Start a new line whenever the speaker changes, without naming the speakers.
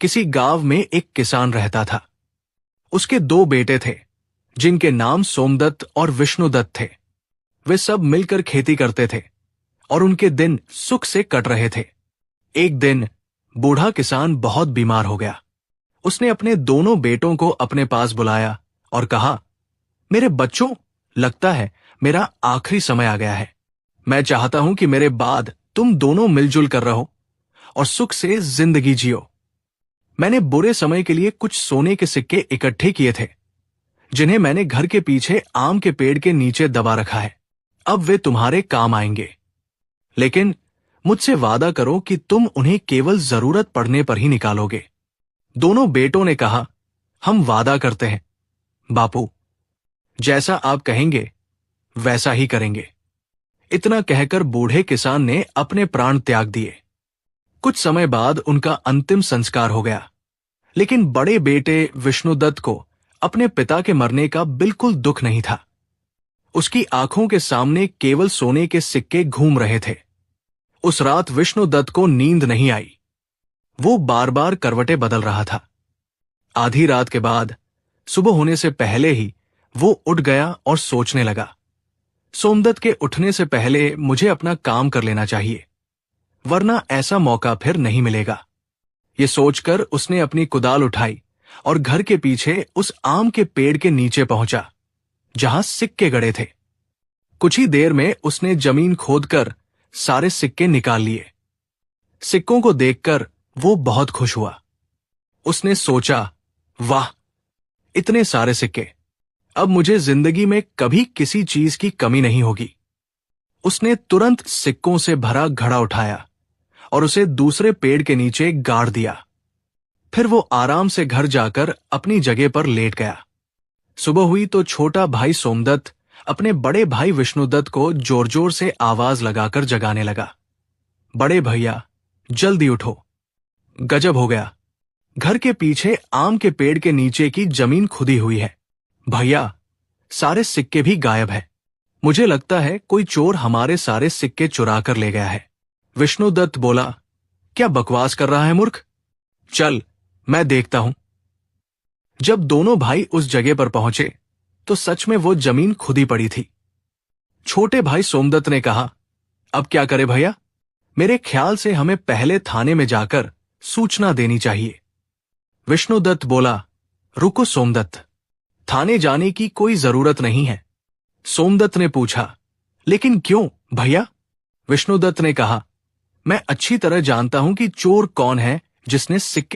किसी गांव में एक किसान रहता था। उसके दो बेटे थे जिनके नाम सोमदत्त और विष्णुदत्त थे। वे सब मिलकर खेती करते थे और उनके दिन सुख से कट रहे थे। एक दिन बूढ़ा किसान बहुत बीमार हो गया। उसने अपने दोनों बेटों को अपने पास बुलाया और कहा, मेरे बच्चों, लगता है मेरा आखिरी समय आ गया है। मैं चाहता हूं कि मेरे बाद तुम दोनों मिलजुल कर रहो और सुख से जिंदगी जियो। मैंने बुरे समय के लिए कुछ सोने के सिक्के इकट्ठे किए थे, जिन्हें मैंने घर के पीछे आम के पेड़ के नीचे दबा रखा है। अब वे तुम्हारे काम आएंगे, लेकिन मुझसे वादा करो कि तुम उन्हें केवल जरूरत पड़ने पर ही निकालोगे। दोनों बेटों ने कहा, हम वादा करते हैं बापू, जैसा आप कहेंगे वैसा ही करेंगे। इतना कहकर बूढ़े किसान ने अपने प्राण त्याग दिए। कुछ समय बाद उनका अंतिम संस्कार हो गया, लेकिन बड़े बेटे विष्णुदत्त को अपने पिता के मरने का बिल्कुल दुख नहीं था। उसकी आंखों के सामने केवल सोने के सिक्के घूम रहे थे। उस रात विष्णुदत्त को नींद नहीं आई। वो बार बार करवटें बदल रहा था। आधी रात के बाद सुबह होने से पहले ही वो उठ गया और सोचने लगा, सोमदत्त के उठने से पहले मुझे अपना काम कर लेना चाहिए, वरना ऐसा मौका फिर नहीं मिलेगा। ये सोचकर उसने अपनी कुदाल उठाई और घर के पीछे उस आम के पेड़ के नीचे पहुंचा जहां सिक्के गड़े थे। कुछ ही देर में उसने जमीन खोदकर सारे सिक्के निकाल लिए। सिक्कों को देखकर वो बहुत खुश हुआ। उसने सोचा, वाह, इतने सारे सिक्के, अब मुझे जिंदगी में कभी किसी चीज की कमी नहीं होगी। उसने तुरंत सिक्कों से भरा घड़ा उठाया और उसे दूसरे पेड़ के नीचे गाड़ दिया। फिर वो आराम से घर जाकर अपनी जगह पर लेट गया। सुबह हुई तो छोटा भाई सोमदत्त अपने बड़े भाई विष्णुदत्त को जोर जोर से आवाज लगाकर जगाने लगा, बड़े भैया, जल्दी उठो, गजब हो गया, घर के पीछे आम के पेड़ के नीचे की जमीन खुदी हुई है। भैया, सारे सिक्के भी गायब है। मुझे लगता है कोई चोर हमारे सारे सिक्के चुरा कर ले गया है। विष्णुदत्त बोला, क्या बकवास कर रहा है मूर्ख, चल मैं देखता हूं। जब दोनों भाई उस जगह पर पहुंचे तो सच में वो जमीन खुदी पड़ी थी। छोटे भाई सोमदत्त ने कहा, अब क्या करें भैया, मेरे ख्याल से हमें पहले थाने में जाकर सूचना देनी चाहिए। विष्णुदत्त बोला, रुको सोमदत्त, थाने जाने की कोई जरूरत नहीं है। सोमदत्त ने पूछा, लेकिन क्यों भैया? विष्णुदत्त ने कहा, मैं अच्छी तरह जानता हूं कि चोर कौन है जिसने सिक्के